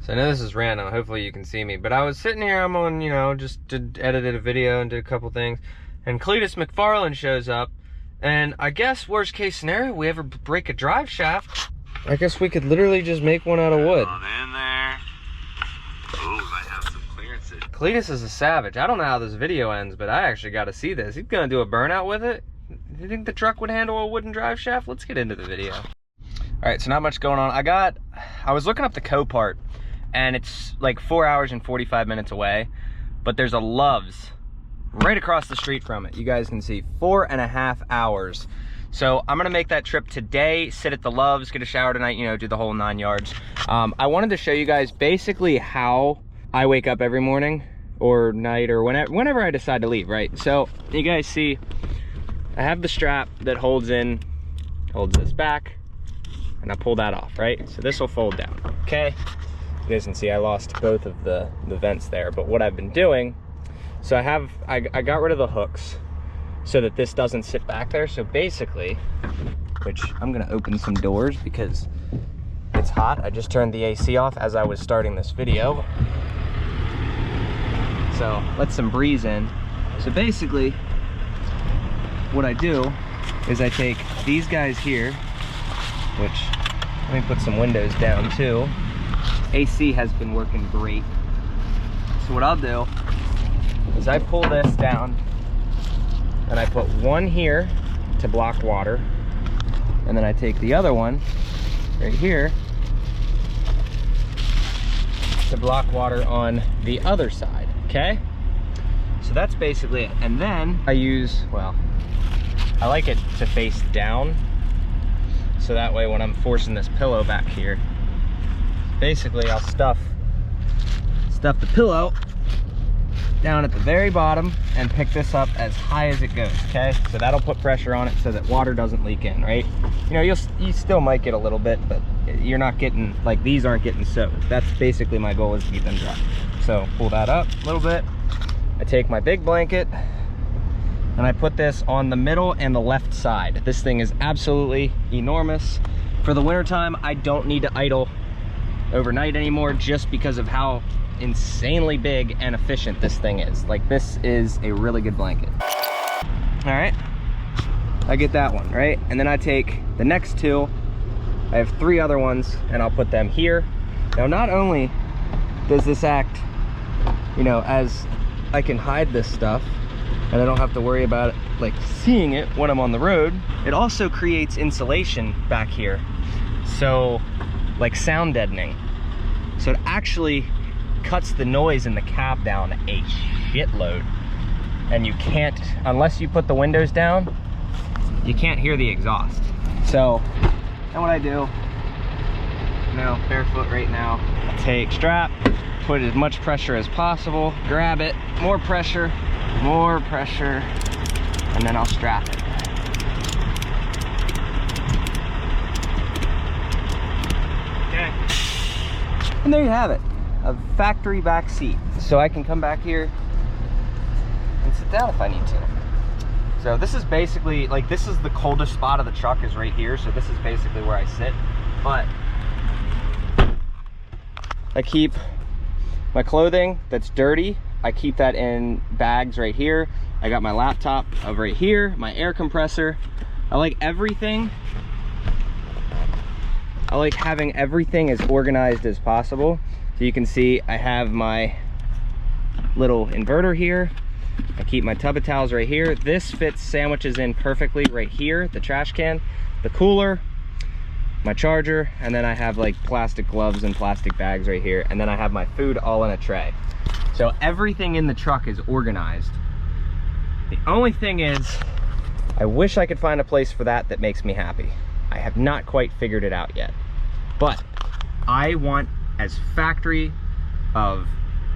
So I know this is random, hopefully you can see me, but I was sitting here, I'm on, you know, edited a video and did a couple things, and Cletus McFarland shows up, and I guess worst case scenario, we ever break a drive shaft, I guess we could literally just make one out of wood. In there. Oh, might have some clearances. Cletus is a savage. I don't know how this video ends, but I actually got to see this. He's gonna do a burnout with it. Do you think the truck would handle a wooden drive shaft? Let's get into the video. All right, so not much going on. I was looking up the Copart, and it's like 4 hours and 45 minutes away, but there's a Love's right across the street from it. You guys can see 4.5 hours. So I'm gonna make that trip today, sit at the Love's, get a shower tonight, you know, do the whole 9 yards. I wanted to show you guys basically how I wake up every morning or night or whenever I decide to leave, right? So you guys see, I have the strap that holds this back, and I pull that off, right? So this will fold down, okay? You guys can see I lost both of the vents there, but what I've been doing, so I got rid of the hooks so that this doesn't sit back there. So basically, which I'm gonna open some doors because it's hot. I just turned the AC off as I was starting this video. So let some breeze in. So basically, what I do is I take these guys here, which, let me put some windows down too. AC has been working great. So what I'll do is I pull this down and I put one here to block water, and then I take the other one right here to block water on the other side, okay? So that's basically it. And then I use, well, I like it to face down, so that way when I'm forcing this pillow back here, basically I'll stuff the pillow down at the very bottom and pick this up as high as it goes, okay? So that'll put pressure on it so that water doesn't leak in, right? You know, you still might get a little bit, but you're not getting, like, these aren't getting soaked. That's basically my goal, is to keep them dry. So pull that up a little bit. I take my big blanket and I put this on the middle and the left side. This thing is absolutely enormous. For the wintertime, I don't need to idle overnight anymore, just because of how insanely big and efficient this thing is. Like, this is a really good blanket. All right, I get that one, right? And then I take the next two, I have 3 other ones, and I'll put them here. Now, not only does this act, you know, as I can hide this stuff and I don't have to worry about it, like, seeing it when I'm on the road, it also creates insulation back here, so, like, sound deadening. So it actually cuts the noise in the cab down a shitload, and you can't, unless you put the windows down, you can't hear the exhaust. So then what I do, you know, barefoot right now, I take strap, put as much pressure as possible, grab it, more pressure, and then I'll strap it. Okay, and there you have it. A factory back seat, so I can come back here and sit down if I need to. So this is basically, like, this is the coldest spot of the truck, is right here, so this is basically where I sit. But I keep my clothing that's dirty, I keep that in bags right here. I got my laptop over right here, my air compressor. I like everything. I like having everything as organized as possible. So you can see I have my little inverter here. I keep my tub of towels right here. This fits sandwiches in perfectly right here, the trash can, the cooler, my charger, and then I have like plastic gloves and plastic bags right here, and then I have my food all in a tray. So everything in the truck is organized. The only thing is, I wish I could find a place for that makes me happy. I have not quite figured it out yet, but I want as factory of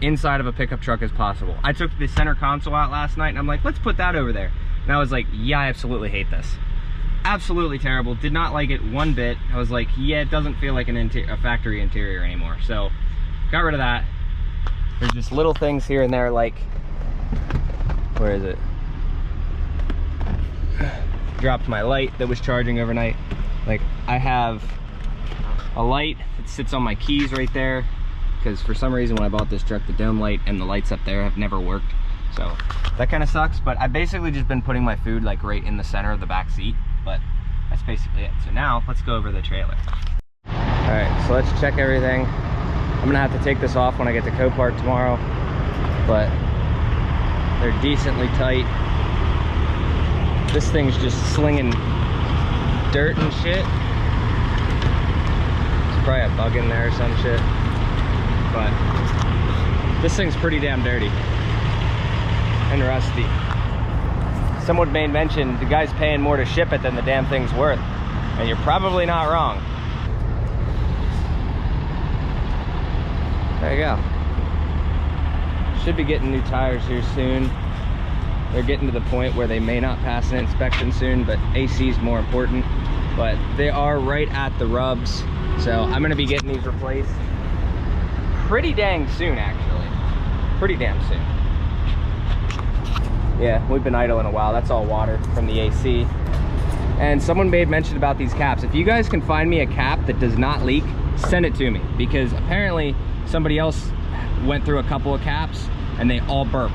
inside of a pickup truck as possible. I took the center console out last night and I'm like, let's put that over there. And I was like, yeah, I absolutely hate this. Absolutely terrible. Did not like it one bit. I was like, yeah, it doesn't feel like a factory interior anymore. So got rid of that. There's just little things here and there, like, where is it? Dropped my light that was charging overnight. Like, I have a light that sits on my keys right there. because for some reason when I bought this truck, the dome light and the lights up there have never worked. So that kind of sucks, but I've basically just been putting my food like right in the center of the back seat, but that's basically it. So now let's go over the trailer. All right, so let's check everything. I'm gonna have to take this off when I get to Copart tomorrow, but they're decently tight. This thing's just slinging dirt and shit. There's probably a bug in there or some shit, but this thing's pretty damn dirty and rusty. Someone made mention the guy's paying more to ship it than the damn thing's worth, and you're probably not wrong. There you go. Should be getting new tires here soon. They're getting to the point where they may not pass an inspection soon, but AC is more important. But they are right at the rubs, so I'm gonna be getting these replaced pretty dang soon, actually. Pretty damn soon. Yeah, we've been idling a while. That's all water from the AC. And someone made mention about these caps. If you guys can find me a cap that does not leak, send it to me, because apparently somebody else went through a couple of caps and they all burp.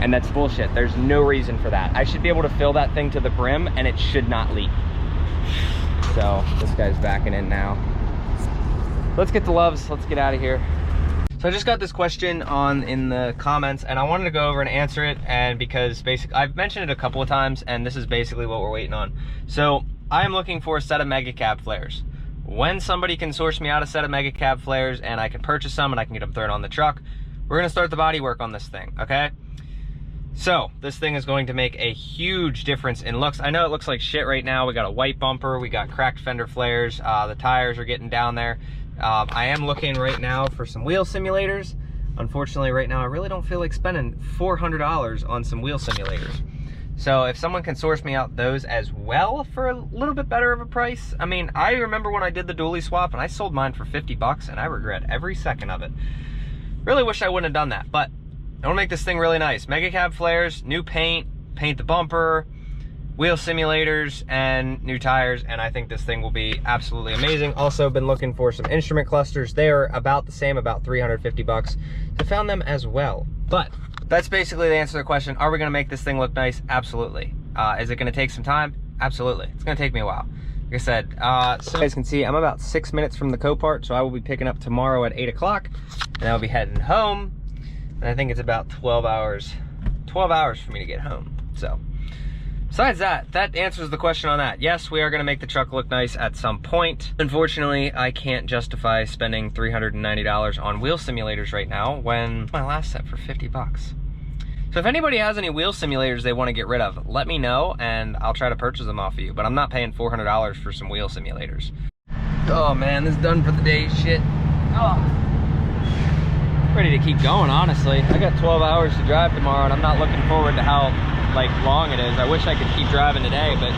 And that's bullshit. There's no reason for that. I should be able to fill that thing to the brim and it should not leak. So this guy's backing in now. Let's get the loves. Let's get out of here. So I just got this question in the comments and I wanted to go over and answer it, and because basically I've mentioned it a couple of times and this is basically what we're waiting on. So I am looking for a set of mega cab flares. When somebody can source me out a set of mega cab flares and I can purchase some and I can get them thrown on the truck, we're gonna start the body work on this thing, okay? So this thing is going to make a huge difference in looks. I know it looks like shit right now. We got a white bumper, we got cracked fender flares, the tires are getting down there. I am looking right now for some wheel simulators. Unfortunately right now I really don't feel like spending $400 on some wheel simulators. So if someone can source me out those as well for a little bit better of a price. I mean, I remember when I did the dually swap and I sold mine for 50 bucks and I regret every second of it. Really wish I wouldn't have done that, but I want to make this thing really nice. Mega cab flares, new paint, paint the bumper, wheel simulators, and new tires, and I think this thing will be absolutely amazing. Also been looking for some instrument clusters. They are about the same, about 350 bucks. I found them as well. But that's basically the answer to the question. Are we gonna make this thing look nice? Absolutely. Is it gonna take some time? Absolutely. It's gonna take me a while. Like I said, so you guys can see I'm about 6 minutes from the Copart, so I will be picking up tomorrow at 8 o'clock, and I'll be heading home. And I think it's about 12 hours for me to get home. So besides that, that answers the question on that. Yes, we are gonna make the truck look nice at some point. Unfortunately, I can't justify spending $390 on wheel simulators right now when my last set for 50 bucks. So if anybody has any wheel simulators they wanna get rid of, let me know and I'll try to purchase them off of you, but I'm not paying $400 for some wheel simulators. Oh man, this is done for the day, shit. Oh. Ready to keep going, honestly. I got 12 hours to drive tomorrow and I'm not looking forward to how like long it is. I wish I could keep driving today, but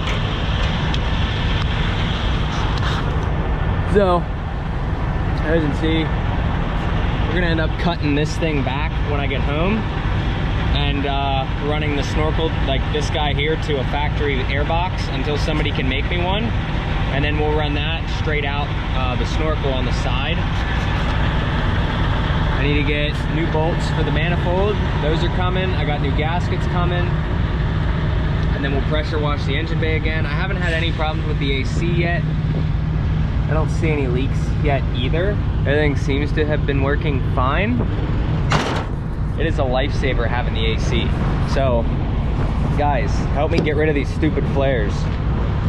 so as you can see, we're gonna end up cutting this thing back when I get home and running the snorkel like this guy here to a factory airbox until somebody can make me one, and then we'll run that straight out the snorkel on the side. I need to get new bolts for the manifold. Those are coming. I got new gaskets coming. And then we'll pressure wash the engine bay again. I haven't had any problems with the AC yet. I don't see any leaks yet either. Everything seems to have been working fine. It is a lifesaver having the AC. So, guys, help me get rid of these stupid flares.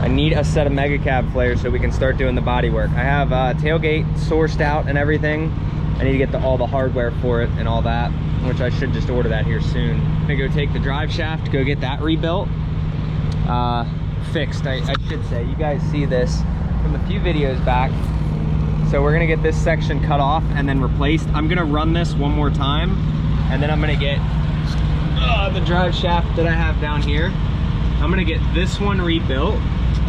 I need a set of mega cab flares so we can start doing the body work. I have tailgate sourced out and everything. I need to get all the hardware for it and all that, which I should just order that here soon. I'm gonna go take the drive shaft, go get that rebuilt, fixed, I should say. You guys see this from a few videos back. So we're gonna get this section cut off and then replaced. I'm gonna run this one more time, and then I'm gonna get the drive shaft that I have down here. I'm gonna get this one rebuilt,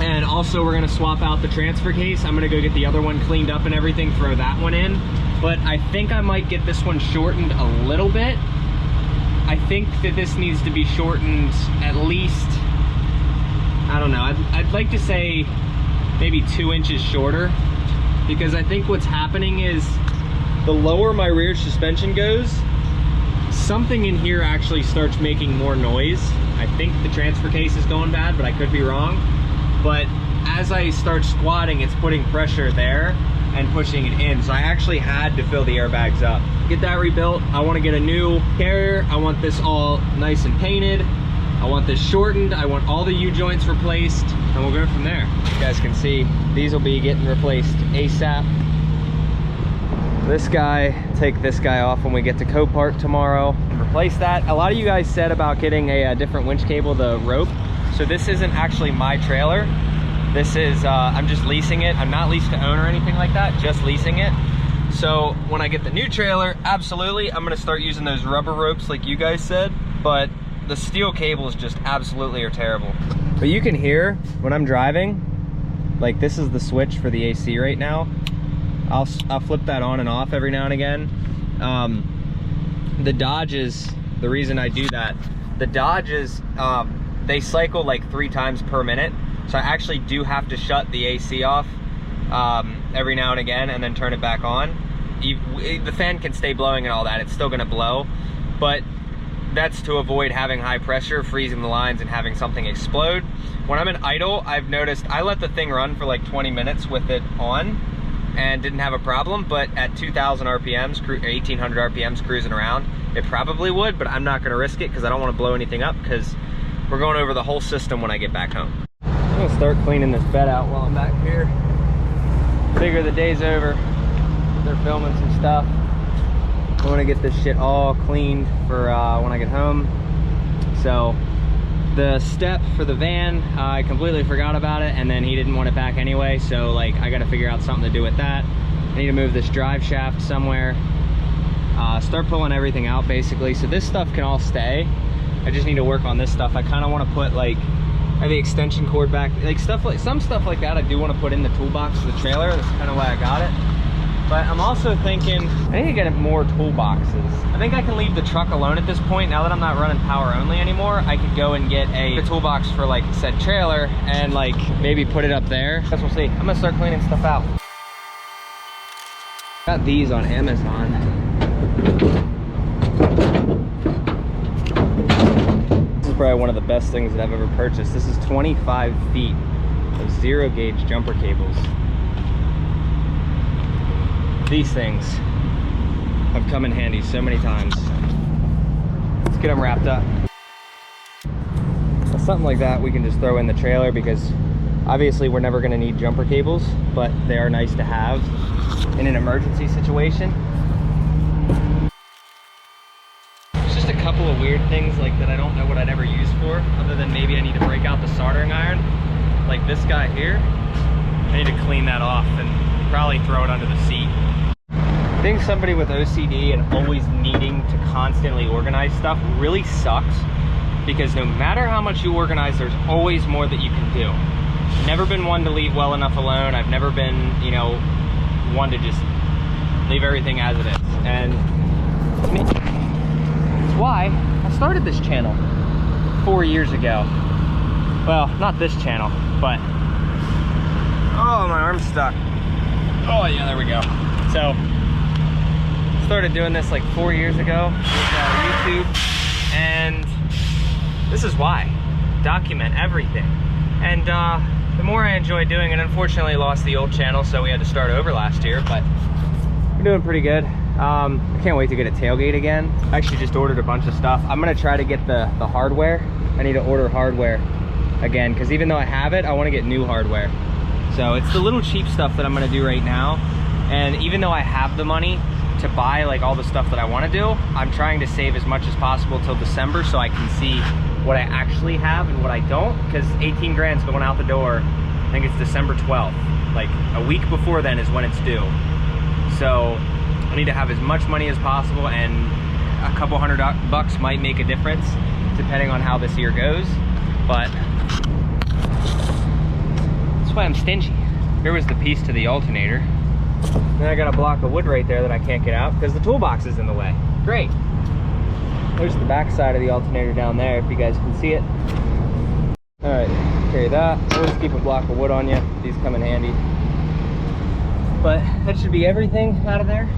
and also we're gonna swap out the transfer case. I'm gonna go get the other one cleaned up and everything, throw that one in. But I think I might get this one shortened a little bit. I think that this needs to be shortened at least, I don't know, I'd like to say maybe 2 inches shorter, because I think what's happening is the lower my rear suspension goes, something in here actually starts making more noise. I think the transfer case is going bad, but I could be wrong. But as I start squatting, it's putting pressure there and pushing it in. So I actually had to fill the airbags up. Get that rebuilt. I want to get a new carrier. I want this all nice and painted. I want this shortened. I want all the U-joints replaced, and we'll go from there. You guys can see these will be getting replaced ASAP. This guy, take this guy off when we get to Copart tomorrow. Replace that. A lot of you guys said about getting a different winch cable, the rope. So this isn't actually my trailer. This is, I'm just leasing it. I'm not leased to own or anything like that, just leasing it. So when I get the new trailer, absolutely, I'm gonna start using those rubber ropes like you guys said, but the steel cables just absolutely are terrible. But you can hear when I'm driving, like this is the switch for the AC right now. I'll flip that on and off every now and again. The Dodges, the reason I do that, the Dodges, they cycle like 3 times per minute. So I actually do have to shut the AC off every now and again and then turn it back on. The fan can stay blowing and all that, it's still gonna blow, but that's to avoid having high pressure, freezing the lines and having something explode. When I'm in idle, I've noticed I let the thing run for like 20 minutes with it on and didn't have a problem, but at 2,000 RPMs, 1,800 RPMs cruising around, it probably would, but I'm not gonna risk it because I don't wanna blow anything up because we're going over the whole system when I get back home. I'm gonna start cleaning this bed out while I'm back here. Figure the day's over. They're filming some stuff. I want to get this shit all cleaned for when I get home. So the step for the van, I completely forgot about it, and then he didn't want it back anyway, so like I got to figure out something to do with that. I need to move this drive shaft somewhere, start pulling everything out basically, so this stuff can all stay. I just need to work on this stuff. I kind of want to put like the extension cord back, like stuff like some stuff like that I do want to put in the toolbox of the trailer. That's kind of why I got it. But I'm also thinking I need to get more toolboxes. I think I can leave the truck alone at this point. Now that I'm not running power only anymore, I could go and get a toolbox for like said trailer and like maybe put it up there. Guess we'll see. I'm gonna start cleaning stuff out. Got these on Amazon. This is probably one of the best things that I've ever purchased. This is 25 feet of 0 gauge jumper cables. These things have come in handy so many times. Let's get them wrapped up. Something like that we can just throw in the trailer because obviously we're never going to need jumper cables, but they are nice to have in an emergency situation. There's just a couple of weird things like that I don't know what I'd ever use for, other than maybe I need to break out the soldering iron. Like this guy here, I need to clean that off and probably throw it under the seat. I think somebody with OCD and always needing to constantly organize stuff really sucks, because no matter how much you organize, there's always more that you can do. I've never been one to leave well enough alone. I've never been, you know, one to just leave everything as it is. And that's why I started this channel 4 years ago. Well, not this channel, but oh, my arm's stuck. Oh yeah, there we go. So started doing this like 4 years ago with YouTube, and this is why. Document everything. And the more I enjoy doing it, unfortunately lost the old channel, so we had to start over last year, but we're doing pretty good. I can't wait to get a tailgate again. I actually just ordered a bunch of stuff. I'm gonna try to get the hardware. I need to order hardware again, because even though I have it, I want to get new hardware. So it's the little cheap stuff that I'm gonna do right now. And even though I have the money to buy like all the stuff that I want to do, I'm trying to save as much as possible till December so I can see what I actually have and what I don't, because 18 grand's going out the door. I think it's December 12th. Like a week before then is when it's due. So I need to have as much money as possible, and a couple $100 might make a difference depending on how this year goes. But that's why I'm stingy. Here was the piece to the alternator. Then I got a block of wood right there that I can't get out because the toolbox is in the way. Great. There's the back side of the alternator down there, if you guys can see it. All right, carry that. Always keep a block of wood on you. These come in handy. But that should be everything out of there.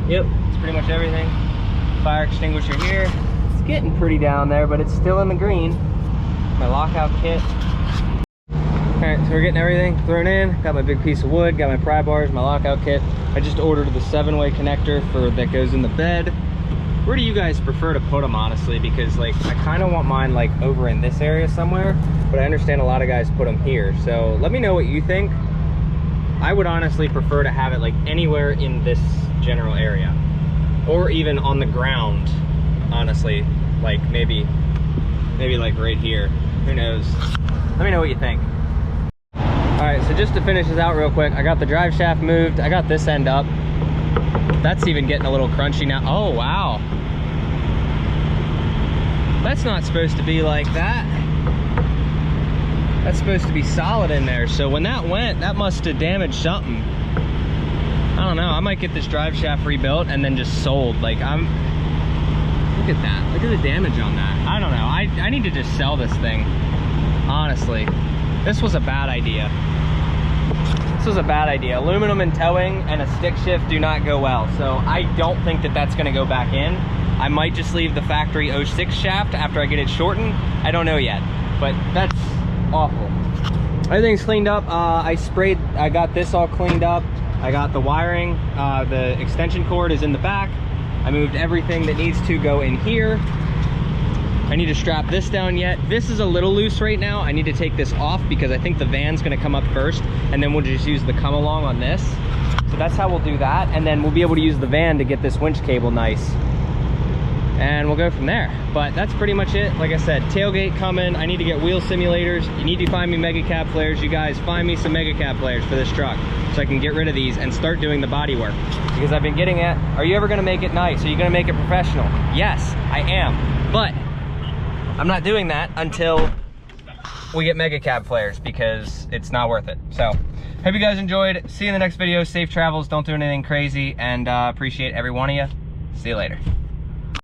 Yep, it's pretty much everything. Fire extinguisher here. It's getting pretty down there, but it's still in the green. My lockout kit. All right, so we're getting everything thrown in. Got my big piece of wood, got my pry bars, my lockout kit. I just ordered the 7-way connector that goes in the bed. Where do you guys prefer to put them, honestly? Because like, I kind of want mine like over in this area somewhere, but I understand a lot of guys put them here. So let me know what you think. I would honestly prefer to have it like anywhere in this general area, or even on the ground, honestly. Like maybe like right here, who knows? Let me know what you think. All right, so just to finish this out real quick, I got the drive shaft moved. I got this end up. That's even getting a little crunchy now. Oh, wow. That's not supposed to be like that. That's supposed to be solid in there. So when that went, that must have damaged something. I don't know. I might get this drive shaft rebuilt and then just sold. Like, look at that. Look at the damage on that. I don't know. I need to just sell this thing. Honestly. This was a bad idea. This was a bad idea. Aluminum and towing and a stick shift do not go well. So I don't think that that's gonna go back in. I might just leave the factory 06 shaft after I get it shortened. I don't know yet, but that's awful. Everything's cleaned up. I got this all cleaned up. I got the wiring, the extension cord is in the back. I moved everything that needs to go in here. I need to strap this down yet. This is a little loose right now. I need to take this off because I think the van's gonna come up first, and then we'll just use the come along on this. So that's how we'll do that. And then we'll be able to use the van to get this winch cable nice. And we'll go from there. But that's pretty much it. Like I said, tailgate coming. I need to get wheel simulators. You need to find me mega cab flares. You guys find me some mega cab flares for this truck so I can get rid of these and start doing the body work. Because I've been getting at, are you ever gonna make it nice? Are you gonna make it professional? Yes, I am. But I'm not doing that until we get mega cab flares because it's not worth it. So, hope you guys enjoyed. See you in the next video. Safe travels. Don't do anything crazy, and appreciate every one of you. See you later.